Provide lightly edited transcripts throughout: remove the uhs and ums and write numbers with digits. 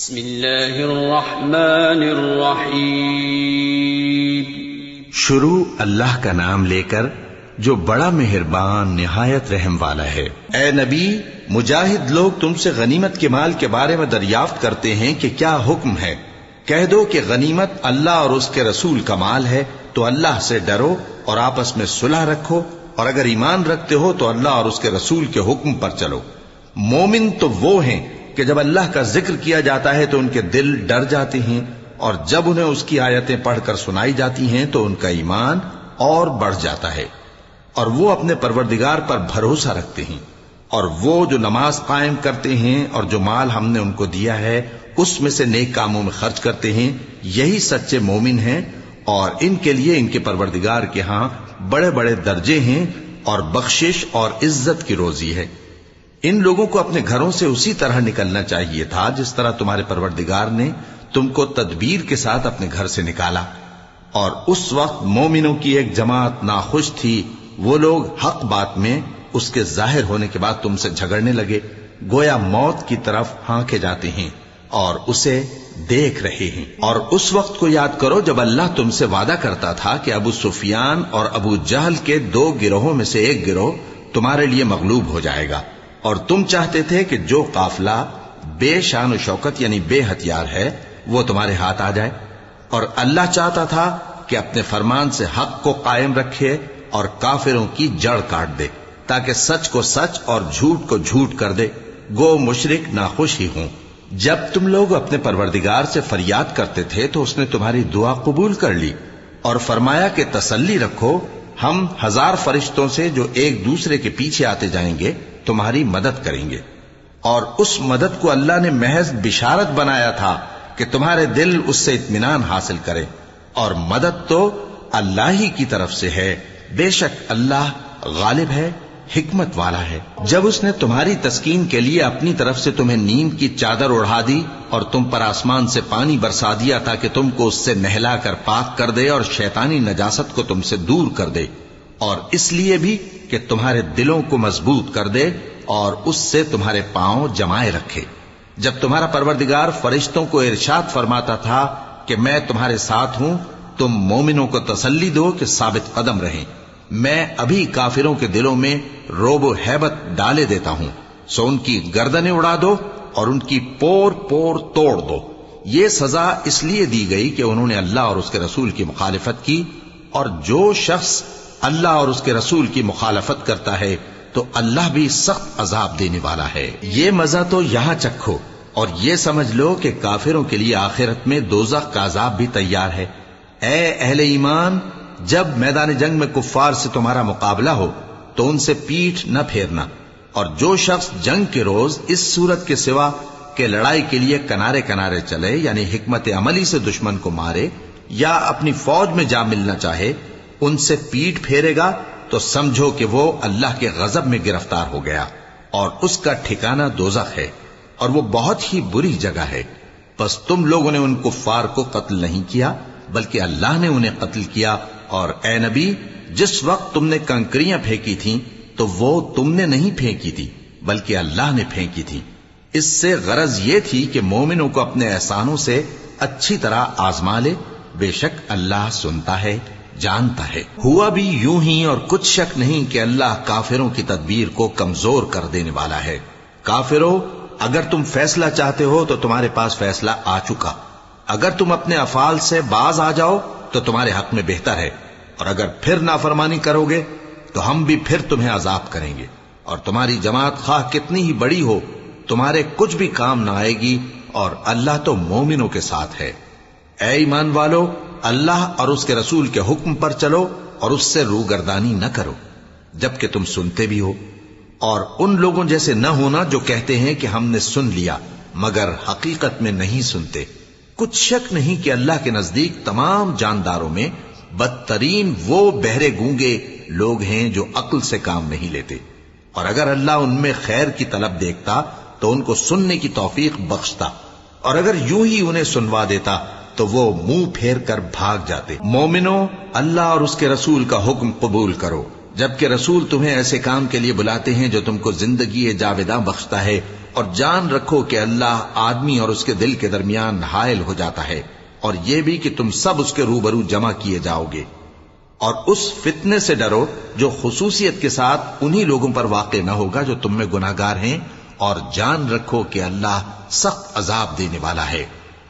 بسم اللہ الرحمن الرحیم۔ شروع اللہ کا نام لے کر جو بڑا مہربان نہایت رحم والا ہے۔ اے نبی، مجاہد لوگ تم سے غنیمت کے مال کے بارے میں دریافت کرتے ہیں کہ کیا حکم ہے۔ کہہ دو کہ غنیمت اللہ اور اس کے رسول کا مال ہے، تو اللہ سے ڈرو اور آپس میں صلح رکھو، اور اگر ایمان رکھتے ہو تو اللہ اور اس کے رسول کے حکم پر چلو۔ مومن تو وہ ہیں کہ جب اللہ کا ذکر کیا جاتا ہے تو ان کے دل ڈر جاتے ہیں، اور جب انہیں اس کی آیتیں پڑھ کر سنائی جاتی ہیں تو ان کا ایمان اور بڑھ جاتا ہے، اور وہ اپنے پروردگار پر بھروسہ رکھتے ہیں، اور وہ جو نماز قائم کرتے ہیں اور جو مال ہم نے ان کو دیا ہے اس میں سے نیک کاموں میں خرچ کرتے ہیں، یہی سچے مومن ہیں، اور ان کے لیے ان کے پروردگار کے ہاں بڑے بڑے درجے ہیں اور بخشش اور عزت کی روزی ہے۔ ان لوگوں کو اپنے گھروں سے اسی طرح نکلنا چاہیے تھا جس طرح تمہارے پروردگار نے تم کو تدبیر کے ساتھ اپنے گھر سے نکالا، اور اس وقت مومنوں کی ایک جماعت ناخوش تھی، وہ لوگ حق بات میں اس کے ظاہر ہونے کے بعد تم سے جھگڑنے لگے، گویا موت کی طرف ہانکے جاتے ہیں اور اسے دیکھ رہے ہیں۔ اور اس وقت کو یاد کرو جب اللہ تم سے وعدہ کرتا تھا کہ ابو سفیان اور ابو جہل کے دو گروہوں میں سے ایک گروہ تمہارے لیے مغلوب ہو جائے گا، اور تم چاہتے تھے کہ جو قافلہ بے شان و شوکت یعنی بے ہتھیار ہے وہ تمہارے ہاتھ آ جائے، اور اللہ چاہتا تھا کہ اپنے فرمان سے حق کو قائم رکھے اور کافروں کی جڑ کاٹ دے، تاکہ سچ کو سچ اور جھوٹ کو جھوٹ کر دے، گو مشرک ناخوش ہی ہوں۔ جب تم لوگ اپنے پروردگار سے فریاد کرتے تھے تو اس نے تمہاری دعا قبول کر لی اور فرمایا کہ تسلی رکھو، ہم 1000 فرشتوں سے جو ایک دوسرے کے پیچھے آتے جائیں گے تمہاری مدد کریں گے۔ اور اس مدد کو اللہ نے محض بشارت بنایا تھا کہ تمہارے دل اس سے اطمینان حاصل کرے، اور مدد تو اللہ ہی کی طرف سے ہے، بے شک اللہ غالب ہے، حکمت والا ہے۔ جب اس نے تمہاری تسکین کے لیے اپنی طرف سے تمہیں نیند کی چادر اڑھا دی اور تم پر آسمان سے پانی برسا دیا تاکہ تم کو اس سے نہلا کر پاک کر دے اور شیطانی نجاست کو تم سے دور کر دے، اور اس لیے بھی کہ تمہارے دلوں کو مضبوط کر دے اور اس سے تمہارے پاؤں جمائے رکھے۔ جب تمہارا پروردگار فرشتوں کو ارشاد فرماتا تھا کہ میں تمہارے ساتھ ہوں، تم مومنوں کو تسلی دو کہ ثابت قدم رہیں، میں ابھی کافروں کے دلوں میں رعب و ہیبت ڈالے دیتا ہوں، سو ان کی گردنیں اڑا دو اور ان کی پور پور توڑ دو۔ یہ سزا اس لیے دی گئی کہ انہوں نے اللہ اور اس کے رسول کی مخالفت کی، اور جو شخص اللہ اور اس کے رسول کی مخالفت کرتا ہے تو اللہ بھی سخت عذاب دینے والا ہے۔ یہ مزہ تو یہاں چکھو، اور یہ سمجھ لو کہ کافروں کے لیے آخرت میں دوزخ کا عذاب بھی تیار ہے۔ اے اہل ایمان، جب میدان جنگ میں کفار سے تمہارا مقابلہ ہو تو ان سے پیٹھ نہ پھیرنا، اور جو شخص جنگ کے روز اس صورت کے سوا کہ لڑائی کے لیے کنارے کنارے چلے یعنی حکمت عملی سے دشمن کو مارے یا اپنی فوج میں جا ملنا چاہے، ان سے پیٹ پھیرے گا تو سمجھو کہ وہ اللہ کے غضب میں گرفتار ہو گیا، اور اس کا ٹھکانہ دوزخ ہے، اور وہ بہت ہی بری جگہ ہے۔ پس تم لوگوں نے ان کفار کو قتل نہیں کیا بلکہ اللہ نے انہیں قتل کیا، اور اے نبی، جس وقت تم نے کنکریاں پھینکی تھیں تو وہ تم نے نہیں پھینکی تھی بلکہ اللہ نے پھینکی تھی۔ اس سے غرض یہ تھی کہ مومنوں کو اپنے احسانوں سے اچھی طرح آزما لے، بے شک اللہ سنتا ہے، جانتا ہے۔ ہوا بھی یوں ہی، اور کچھ شک نہیں کہ اللہ کافروں کی تدبیر کو کمزور کر دینے والا ہے۔ کافروں، اگر تم فیصلہ چاہتے ہو تو تمہارے پاس فیصلہ آ چکا، اگر تم اپنے افعال سے باز آ جاؤ تو تمہارے حق میں بہتر ہے، اور اگر پھر نافرمانی کرو گے تو ہم بھی پھر تمہیں عذاب کریں گے، اور تمہاری جماعت خواہ کتنی ہی بڑی ہو تمہارے کچھ بھی کام نہ آئے گی، اور اللہ تو مومنوں کے ساتھ ہے۔ اے ایمان والو، اللہ اور اس کے رسول کے حکم پر چلو اور اس سے روگردانی نہ کرو جبکہ تم سنتے بھی ہو، اور ان لوگوں جیسے نہ ہونا جو کہتے ہیں کہ ہم نے سن لیا مگر حقیقت میں نہیں سنتے۔ کچھ شک نہیں کہ اللہ کے نزدیک تمام جانداروں میں بدترین وہ بہرے گونگے لوگ ہیں جو عقل سے کام نہیں لیتے، اور اگر اللہ ان میں خیر کی طلب دیکھتا تو ان کو سننے کی توفیق بخشتا، اور اگر یوں ہی انہیں سنوا دیتا تو وہ منہ پھیر کر بھاگ جاتے۔ مومنوں، اللہ اور اس کے رسول کا حکم قبول کرو، جبکہ رسول تمہیں ایسے کام کے لیے بلاتے ہیں جو تم کو زندگی جاوداں بخشتا ہے اور جان رکھو کہ اللہ آدمی اور اس کے دل کے درمیان حائل ہو جاتا ہے، اور یہ بھی کہ تم سب اس کے روبرو جمع کیے جاؤ گے۔ اور اس فتنے سے ڈرو جو خصوصیت کے ساتھ انہی لوگوں پر واقع نہ ہوگا جو تم میں گناہگار ہیں، اور جان رکھو کہ اللہ سخت عذاب دینے والا ہے۔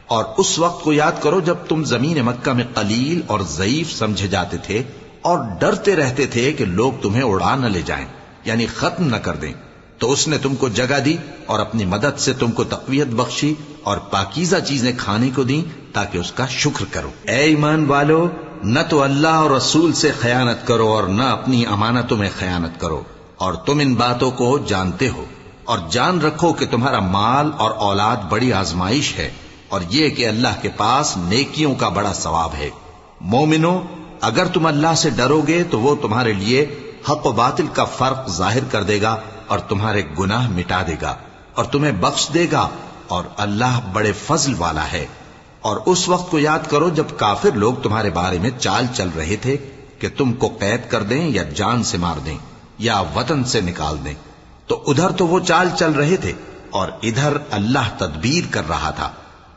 اور اس وقت کو یاد کرو جب تم زمین مکہ میں قلیل اور ضعیف سمجھے جاتے تھے اور ڈرتے رہتے تھے کہ لوگ تمہیں اڑا نہ لے جائیں، یعنی ختم نہ کر دیں، تو اس نے تم کو جگہ دی اور اپنی مدد سے تم کو تقویت بخشی اور پاکیزہ چیزیں کھانے کو دیں تاکہ اس کا شکر کرو۔ اے ایمان والو، نہ تو اللہ اور رسول سے خیانت کرو اور نہ اپنی امانتوں میں خیانت کرو، اور تم ان باتوں کو جانتے ہو، اور جان رکھو کہ تمہارا مال اور اولاد بڑی آزمائش ہے، اور یہ کہ اللہ کے پاس نیکیوں کا بڑا ثواب ہے۔ مومنو، اگر تم اللہ سے ڈرو گے تو وہ تمہارے لیے حق و باطل کا فرق ظاہر کر دے گا اور تمہارے گناہ مٹا دے گا اور تمہیں بخش دے گا، اور اللہ بڑے فضل والا ہے۔ اور اس وقت کو یاد کرو جب کافر لوگ تمہارے بارے میں چال چل رہے تھے کہ تم کو قید کر دیں یا جان سے مار دیں یا وطن سے نکال دیں، تو ادھر تو وہ چال چل رہے تھے اور ادھر اللہ تدبیر کر رہا تھا،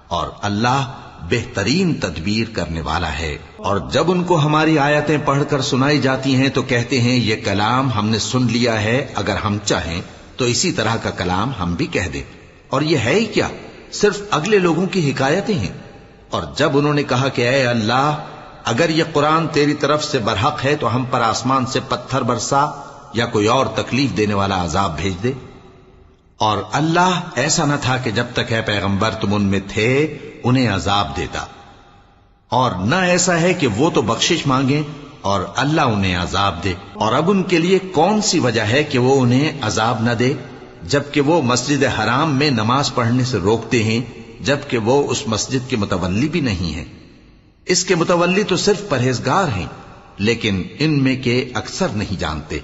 اور اللہ بہترین تدبیر کرنے والا ہے۔ اور جب ان کو ہماری آیتیں پڑھ کر سنائی جاتی ہیں تو کہتے ہیں یہ کلام ہم نے سن لیا ہے، اگر ہم چاہیں تو اسی طرح کا کلام ہم بھی کہہ دیں، اور یہ ہے ہی کیا، صرف اگلے لوگوں کی حکایتیں ہیں۔ اور جب انہوں نے کہا کہ اے اللہ، اگر یہ قرآن تیری طرف سے برحق ہے تو ہم پر آسمان سے پتھر برسا یا کوئی اور تکلیف دینے والا عذاب بھیج دے۔ اور اللہ ایسا نہ تھا کہ جب تک اے پیغمبر تم ان میں تھے انہیں عذاب دیتا، اور نہ ایسا ہے کہ وہ تو بخشش مانگیں اور اللہ انہیں عذاب دے۔ اور اب ان کے لیے کون سی وجہ ہے کہ وہ انہیں عذاب نہ دے، جبکہ وہ مسجد حرام میں نماز پڑھنے سے روکتے ہیں، جبکہ وہ اس مسجد کے متولی بھی نہیں ہیں۔ اس کے متولی تو صرف پرہیزگار ہیں، لیکن ان میں کے اکثر نہیں جانتے۔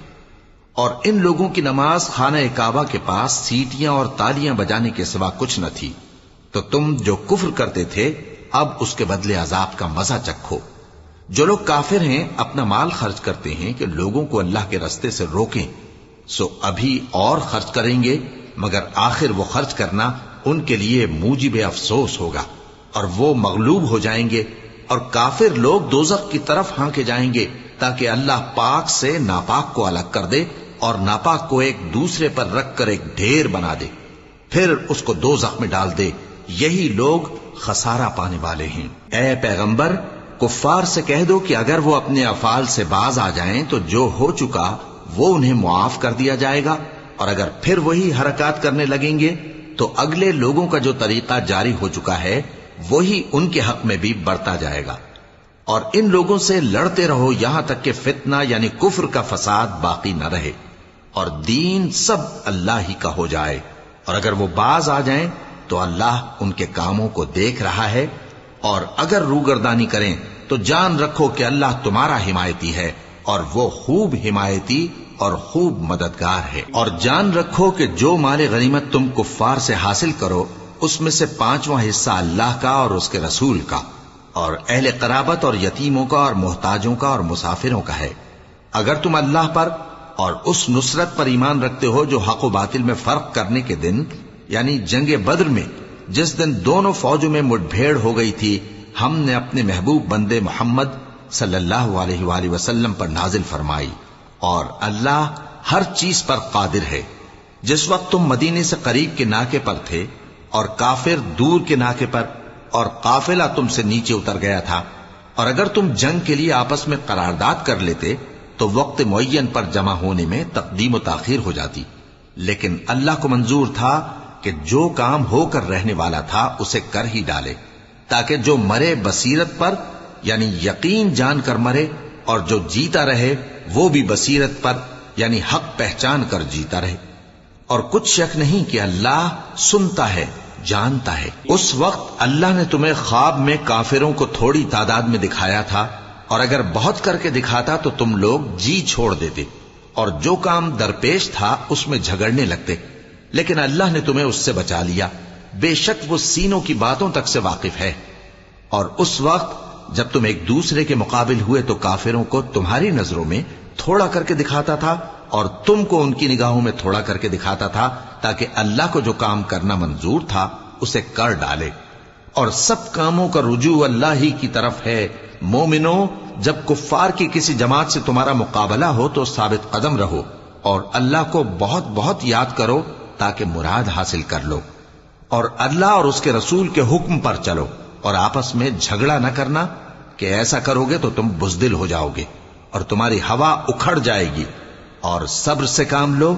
اور ان لوگوں کی نماز خانہ کعبہ کے پاس سیٹیاں اور تالیاں بجانے کے سوا کچھ نہ تھی، تو تم جو کفر کرتے تھے اب اس کے بدلے عذاب کا مزہ چکھو۔ جو لوگ کافر ہیں اپنا مال خرچ کرتے ہیں کہ لوگوں کو اللہ کے رستے سے روکیں، سو ابھی اور خرچ کریں گے، مگر آخر وہ خرچ کرنا ان کے لیے موجب افسوس ہوگا، اور وہ مغلوب ہو جائیں گے، اور کافر لوگ دوزخ کی طرف ہانکے جائیں گے تاکہ اللہ پاک سے ناپاک کو الگ کر دے اور ناپاک کو ایک دوسرے پر رکھ کر ایک ڈھیر بنا دے، پھر اس کو دوزخ میں ڈال دے۔ یہی لوگ خسارہ پانے والے ہیں۔ اے پیغمبر، کفار سے کہہ دو کہ اگر وہ اپنے افعال سے باز آ جائیں تو جو ہو چکا وہ انہیں معاف کر دیا جائے گا، اور اگر پھر وہی حرکات کرنے لگیں گے تو اگلے لوگوں کا جو طریقہ جاری ہو چکا ہے وہی ان کے حق میں بھی برتا جائے گا۔ اور ان لوگوں سے لڑتے رہو یہاں تک کہ فتنہ یعنی کفر کا فساد باقی نہ رہے اور دین سب اللہ ہی کا ہو جائے، اور اگر وہ باز آ جائیں تو اللہ ان کے کاموں کو دیکھ رہا ہے، اور اگر روگردانی کریں تو جان رکھو کہ اللہ تمہارا حمایتی ہے، اور وہ خوب حمایتی اور خوب مددگار ہے۔ اور جان رکھو کہ جو مال غنیمت تم کفار سے حاصل کرو اس میں سے 5واں حصہ اللہ کا اور اس کے رسول کا اور اہل قرابت اور یتیموں کا اور محتاجوں کا اور مسافروں کا ہے۔ اگر تم اللہ پر اور اس نصرت پر ایمان رکھتے ہو جو حق و باطل میں فرق کرنے کے دن یعنی جنگ بدر میں جس دن دونوں فوجوں میں مٹ بھیڑ ہو گئی تھی، ہم نے اپنے محبوب بندے محمد صلی اللہ علیہ وآلہ وسلم پر نازل فرمائی، اور اللہ ہر چیز پر قادر ہے۔ جس وقت تم مدینے سے قریب کے ناکے پر تھے اور کافر دور کے ناکے پر، اور قافلہ تم سے نیچے اتر گیا تھا، اور اگر تم جنگ کے لیے آپس میں قرارداد کر لیتے تو وقت معین پر جمع ہونے میں تقدیم و تاخیر ہو جاتی، لیکن اللہ کو منظور تھا کہ جو کام ہو کر رہنے والا تھا اسے کر ہی ڈالے، تاکہ جو مرے بصیرت پر یعنی یقین جان کر مرے، اور جو جیتا رہے وہ بھی بصیرت پر یعنی حق پہچان کر جیتا رہے۔ اور کچھ شک نہیں کہ اللہ سنتا ہے، جانتا ہے۔ اس وقت اللہ نے تمہیں خواب میں کافروں کو تھوڑی تعداد میں دکھایا تھا، اور اگر بہت کر کے دکھاتا تو تم لوگ جی چھوڑ دیتے اور جو کام درپیش تھا اس میں جھگڑنے لگتے، لیکن اللہ نے تمہیں اس سے بچا لیا، بے شک وہ سینوں کی باتوں تک سے واقف ہے۔ اور اس وقت جب تم ایک دوسرے کے مقابل ہوئے تو کافروں کو تمہاری نظروں میں تھوڑا کر کے دکھاتا تھا، اور تم کو ان کی نگاہوں میں تھوڑا کر کے دکھاتا تھا تاکہ اللہ کو جو کام کرنا منظور تھا اسے کر ڈالے، اور سب کاموں کا رجوع اللہ ہی کی طرف ہے۔ مومنو، جب کفار کی کسی جماعت سے تمہارا مقابلہ ہو تو ثابت قدم رہو اور اللہ کو بہت بہت یاد کرو تاکہ مراد حاصل کر لو، اور اللہ اور اس کے رسول کے حکم پر چلو، اور آپس میں جھگڑا نہ کرنا کہ ایسا کرو گے تو تم بزدل ہو جاؤ گے اور تمہاری ہوا اکھڑ جائے گی، اور صبر سے کام لو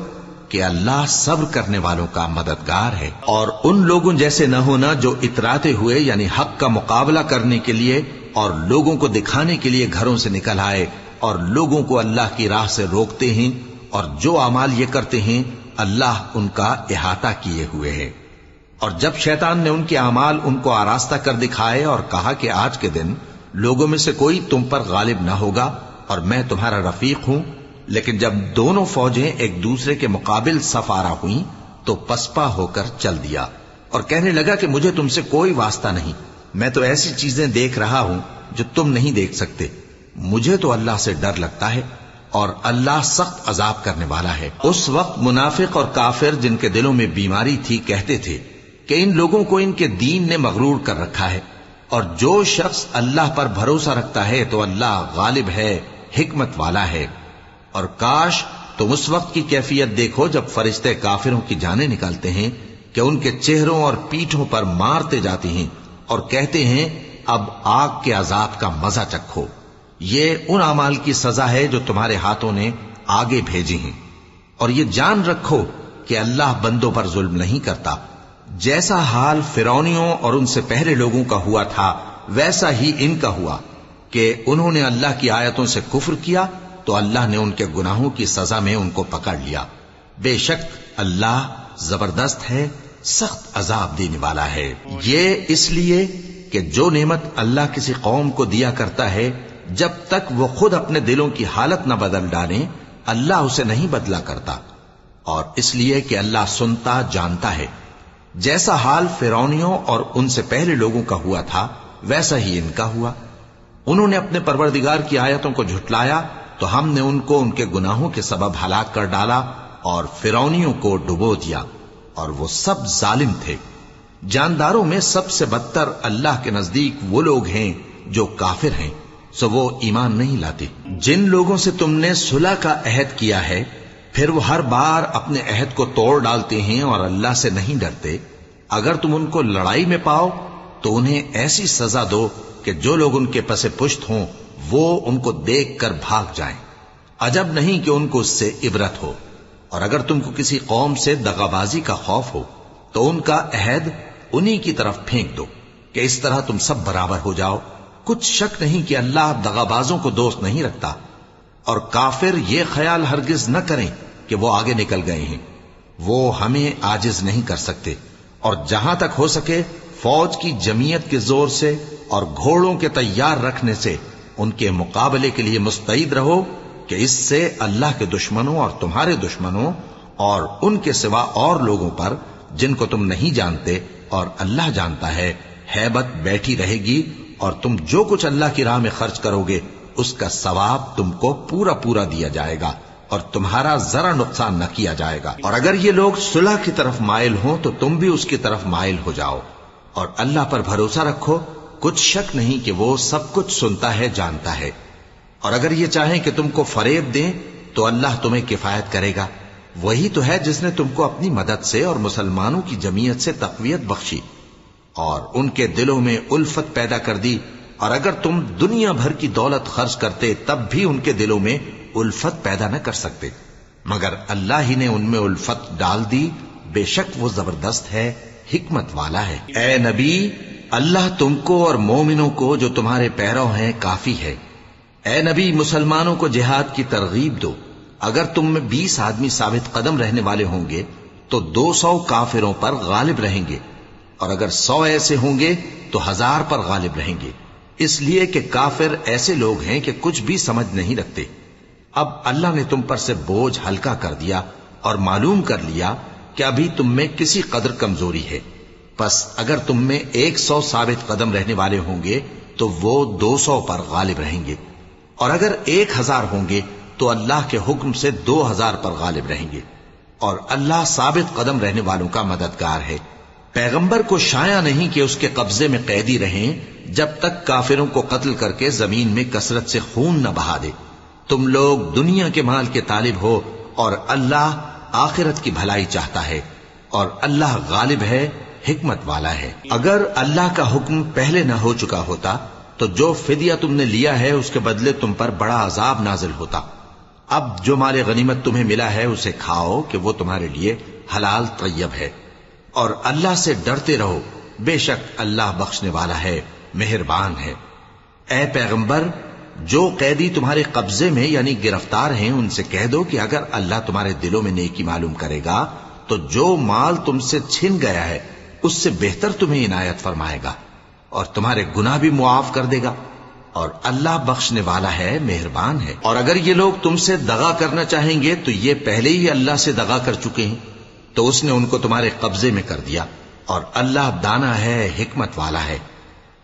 کہ اللہ صبر کرنے والوں کا مددگار ہے۔ اور ان لوگوں جیسے نہ ہونا جو اتراتے ہوئے یعنی حق کا مقابلہ کرنے کے لیے اور لوگوں کو دکھانے کے لیے گھروں سے نکل آئے اور لوگوں کو اللہ کی راہ سے روکتے ہیں، اور جو اعمال یہ کرتے ہیں اللہ ان کا احاطہ کیے ہوئے ہے۔ اور جب شیطان نے ان کے اعمال ان کو آراستہ کر دکھائے اور کہا کہ آج کے دن لوگوں میں سے کوئی تم پر غالب نہ ہوگا اور میں تمہارا رفیق ہوں، لیکن جب دونوں فوجیں ایک دوسرے کے مقابل صف آرا ہوئیں تو پسپا ہو کر چل دیا اور کہنے لگا کہ مجھے تم سے کوئی واسطہ نہیں، میں تو ایسی چیزیں دیکھ رہا ہوں جو تم نہیں دیکھ سکتے، مجھے تو اللہ سے ڈر لگتا ہے اور اللہ سخت عذاب کرنے والا ہے۔ اس وقت منافق اور کافر جن کے دلوں میں بیماری تھی کہتے تھے کہ ان لوگوں کو ان کے دین نے مغرور کر رکھا ہے، اور جو شخص اللہ پر بھروسہ رکھتا ہے تو اللہ غالب ہے، حکمت والا ہے۔ اور کاش تم اس وقت کی کیفیت دیکھو جب فرشتے کافروں کی جانیں نکالتے ہیں کہ ان کے چہروں اور پیٹھوں پر مارتے جاتے ہیں اور کہتے ہیں اب آگ کے عذاب کا مزہ چکھو، یہ ان اعمال کی سزا ہے جو تمہارے ہاتھوں نے آگے بھیجی ہیں۔ اور یہ جان رکھو کہ اللہ بندوں پر ظلم نہیں کرتا، جیسا حال فرعونیوں اور ان سے پہلے لوگوں کا ہوا تھا ویسا ہی ان کا ہوا کہ انہوں نے اللہ کی آیتوں سے کفر کیا تو اللہ نے ان کے گناہوں کی سزا میں ان کو پکڑ لیا۔ بے شک اللہ زبردست ہے، سخت عذاب دینے والا ہے۔ یہ اس لیے کہ جو نعمت اللہ کسی قوم کو دیا کرتا ہے جب تک وہ خود اپنے دلوں کی حالت نہ بدل ڈالیں اللہ اسے نہیں بدلا کرتا، اور اس لیے کہ اللہ سنتا جانتا ہے۔ جیسا حال فرعونیوں اور ان سے پہلے لوگوں کا ہوا تھا ویسا ہی ان کا ہوا۔ انہوں نے اپنے پروردگار کی آیتوں کو جھٹلایا تو ہم نے ان کو ان کے گناہوں کے سبب ہلاک کر ڈالا اور فرعونیوں کو ڈبو دیا، اور وہ سب ظالم تھے۔ جانداروں میں سب سے بدتر اللہ کے نزدیک وہ لوگ ہیں جو کافر ہیں، سو وہ ایمان نہیں لاتے۔ جن لوگوں سے تم نے صلح کا عہد کیا ہے پھر وہ ہر بار اپنے عہد کو توڑ ڈالتے ہیں اور اللہ سے نہیں ڈرتے، اگر تم ان کو لڑائی میں پاؤ تو انہیں ایسی سزا دو کہ جو لوگ ان کے پس پشت ہوں وہ ان کو دیکھ کر بھاگ جائیں، عجب نہیں کہ ان کو اس سے عبرت ہو۔ اور اگر تم کو کسی قوم سے دغابازی کا خوف ہو تو ان کا عہد انہی کی طرف پھینک دو کہ اس طرح تم سب برابر ہو جاؤ۔ کچھ شک نہیں کہ اللہ دغابازوں کو دوست نہیں رکھتا، اور کافر یہ خیال ہرگز نہ کریں کہ وہ آگے نکل گئے ہیں، وہ ہمیں عاجز نہیں کر سکتے۔ اور جہاں تک ہو سکے فوج کی جمعیت کے زور سے اور گھوڑوں کے تیار رکھنے سے ان کے مقابلے کے لیے مستعد رہو کہ اس سے اللہ کے دشمنوں اور تمہارے دشمنوں اور ان کے سوا اور لوگوں پر جن کو تم نہیں جانتے اور اللہ جانتا ہے ہیبت بیٹھی رہے گی، اور تم جو کچھ اللہ کی راہ میں خرچ کرو گے اس کا ثواب تم کو پورا پورا دیا جائے گا اور تمہارا ذرا نقصان نہ کیا جائے گا۔ اور اگر یہ لوگ صلح کی طرف مائل ہوں تو تم بھی اس کی طرف مائل ہو جاؤ، اور اللہ پر بھروسہ رکھو، کچھ شک نہیں کہ وہ سب کچھ سنتا ہے جانتا ہے۔ اور اگر یہ چاہیں کہ تم کو فریب دیں تو اللہ تمہیں کفایت کرے گا، وہی تو ہے جس نے تم کو اپنی مدد سے اور مسلمانوں کی جمعیت سے تقویت بخشی اور ان کے دلوں میں الفت پیدا کر دی، اور اگر تم دنیا بھر کی دولت خرچ کرتے تب بھی ان کے دلوں میں الفت پیدا نہ کر سکتے، مگر اللہ ہی نے ان میں الفت ڈال دی، بے شک وہ زبردست ہے، حکمت والا ہے۔ اے نبی، اللہ تم کو اور مومنوں کو جو تمہارے پیرو ہیں کافی ہے۔ اے نبی، مسلمانوں کو جہاد کی ترغیب دو۔ اگر تم میں 20 آدمی ثابت قدم رہنے والے ہوں گے تو 200 کافروں پر غالب رہیں گے، اور اگر 100 ایسے ہوں گے تو 1000 پر غالب رہیں گے، اس لیے کہ کافر ایسے لوگ ہیں کہ کچھ بھی سمجھ نہیں رکھتے۔ اب اللہ نے تم پر سے بوجھ ہلکا کر دیا اور معلوم کر لیا کہ ابھی تم میں کسی قدر کمزوری ہے، پس اگر تم میں 100 ثابت قدم رہنے والے ہوں گے تو وہ 200 پر غالب رہیں گے، اور اگر 1000 ہوں گے تو اللہ کے حکم سے 2000 پر غالب رہیں گے، اور اللہ ثابت قدم رہنے والوں کا مددگار ہے۔ پیغمبر کو شایع نہیں کہ اس کے قبضے میں قیدی رہیں جب تک کافروں کو قتل کر کے زمین میں کثرت سے خون نہ بہا دے۔ تم لوگ دنیا کے مال کے طالب ہو اور اللہ آخرت کی بھلائی چاہتا ہے، اور اللہ غالب ہے، حکمت والا ہے۔ اگر اللہ کا حکم پہلے نہ ہو چکا ہوتا تو جو فدیہ تم نے لیا ہے اس کے بدلے تم پر بڑا عذاب نازل ہوتا۔ اب جو مال غنیمت تمہیں ملا ہے اسے کھاؤ کہ وہ تمہارے لیے حلال طیب ہے، اور اللہ سے ڈرتے رہو، بے شک اللہ بخشنے والا ہے، مہربان ہے۔ اے پیغمبر، جو قیدی تمہارے قبضے میں یعنی گرفتار ہیں ان سے کہہ دو کہ اگر اللہ تمہارے دلوں میں نیکی معلوم کرے گا تو جو مال تم سے چھن گیا ہے اس سے بہتر تمہیں عنایت فرمائے گا، اور تمہارے گناہ بھی معاف کر دے گا، اور اللہ بخشنے والا ہے، مہربان ہے۔ اور اگر یہ لوگ تم سے دغا کرنا چاہیں گے تو یہ پہلے ہی اللہ سے دغا کر چکے ہیں، تو اس نے ان کو تمہارے قبضے میں کر دیا، اور اللہ دانا ہے، حکمت والا ہے۔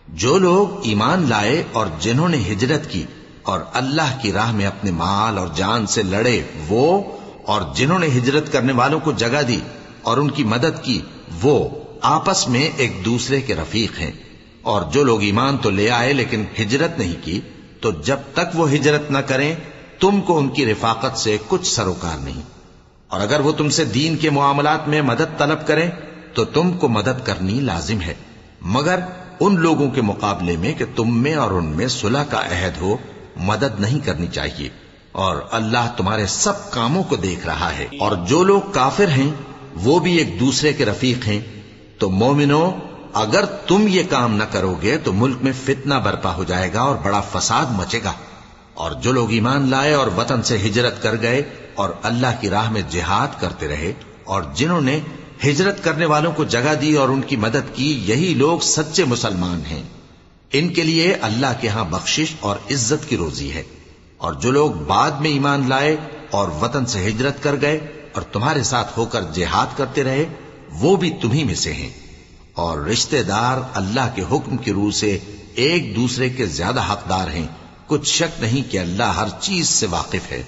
جو لوگ ایمان لائے اور جنہوں نے ہجرت کی اور اللہ کی راہ میں اپنے مال اور جان سے لڑے، وہ اور جنہوں نے ہجرت کرنے والوں کو جگہ دی اور ان کی مدد کی، وہ آپس میں ایک دوسرے کے رفیق ہیں۔ اور جو لوگ ایمان تو لے آئے لیکن ہجرت نہیں کی، تو جب تک وہ ہجرت نہ کریں تم کو ان کی رفاقت سے کچھ سروکار نہیں، اور اگر وہ تم سے دین کے معاملات میں مدد طلب کریں تو تم کو مدد کرنی لازم ہے، مگر ان لوگوں کے مقابلے میں کہ تم میں اور ان میں صلح کا عہد ہو مدد نہیں کرنی چاہیے، اور اللہ تمہارے سب کاموں کو دیکھ رہا ہے۔ اور جو لوگ کافر ہیں وہ بھی ایک دوسرے کے رفیق ہیں۔ تو مومنو، اگر تم یہ کام نہ کرو گے تو ملک میں فتنہ برپا ہو جائے گا اور بڑا فساد مچے گا۔ اور جو لوگ ایمان لائے اور وطن سے ہجرت کر گئے اور اللہ کی راہ میں جہاد کرتے رہے، اور جنہوں نے ہجرت کرنے والوں کو جگہ دی اور ان کی مدد کی، یہی لوگ سچے مسلمان ہیں۔ ان کے لیے اللہ کے ہاں بخشش اور عزت کی روزی ہے۔ اور جو لوگ بعد میں ایمان لائے اور وطن سے ہجرت کر گئے اور تمہارے ساتھ ہو کر جہاد کرتے رہے، وہ بھی تمہیں میں سے ہیں۔ اور رشتہ دار اللہ کے حکم کی روح سے ایک دوسرے کے زیادہ حقدار ہیں، کچھ شک نہیں کہ اللہ ہر چیز سے واقف ہے۔